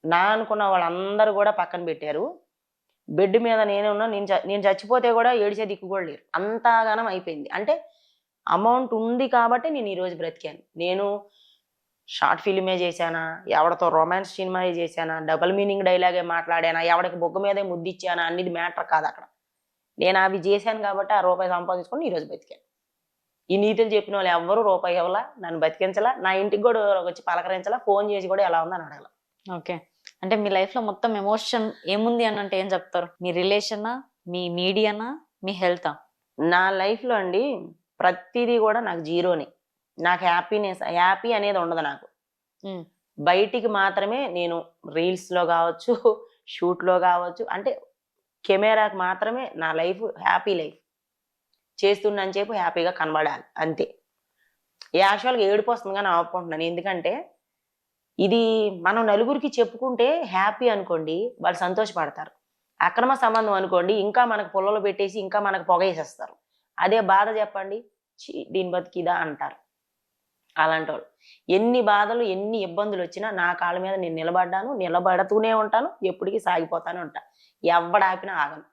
నా అనుకున్న వాళ్ళందరూ గూడా పక్కన పెట్టారు. బెడ్ మీద నేనే ఉన్నా. నేను చచ్చిపోతే గూడా ఏడిచే దిక్కు గూడా లేరు. అంతగానం అయిపోయింది. అంటే అమౌంట్ ఉంది కాబట్టి నేను ఈరోజు బ్రతికాను. నేను షార్ట్ ఫిల్మే చేశానా? ఎవడితో రొమాన్స్ సినిమాయే చేశానా? డబుల్ మీనింగ్ డైలాగే మాట్లాడానా? ఎవడికి బుగ్గ మీదే ముద్దిచ్చానా? అనేది మ్యాటర్ కాదక్కడ. నేను అవి చేశాను కాబట్టి ఆ రూపాయి సంపాదించుకొని ఈరోజు బతికాను. ఈ నీతులు చెప్పినోళ్ళు ఎవ్వరు రూపాయి ఇవ్వలా, నన్ను బతికించలా, నా ఇంటికి గూడా వచ్చి పలకరించలా, ఫోను చేసి గూడా ఎలా ఉందని అడగల. ఓకే. అంటే మీ లైఫ్‌లో మొత్తం ఎమోషన్ ఏముంది అనంటే ఏం చెప్తారు? మీ రిలేషనా? మీ మీడియానా? మీ హెల్తా? నా లైఫ్‌లో అండి ప్రతీదీ గూడా నాకు జీరోనే. నాకు హ్యాపీ అనేది ఉండదు నాకు. హ్మ్. బయటికి మాత్రమే నేను రీల్స్‌లో గావచ్చు, షూట్‌లో గావచ్చు, అంటే కెమెరాకి మాత్రమే నా లైఫ్ హ్యాపీ లైఫ్. చేస్తున్నంత సేపు హ్యాపీగా కనబడాలి అంతే. యాక్చువల్‌గా ఏడుపొస్తుంది గానీ ఆపుకుంటున్నాను. ఎందుకంటే ఇది మనం నలుగురికి చెప్పుకుంటే హ్యాపీ అనుకోండి, వాళ్ళు సంతోషపడతారు. అక్రమ సంబంధం అనుకోండి, ఇంకా మనకు పుల్లలు పెట్టేసి, ఇంకా మనకు పొగేసేస్తారు. అదే బాధ చెప్పండి, ఛీ! దీని బతుకిదా అంటారు. అలాంటోళ్ళు. ఎన్ని బాధలు, ఎన్ని ఇబ్బందులొచ్చినా నా కాళ్ళ మీద నేను నిలబడ్డాను, నిలబడుతూనే ఉంటాను, ఎప్పటికి సాగిపోతానే ఉంటా. ఎవ్వడాపినా ఆగను.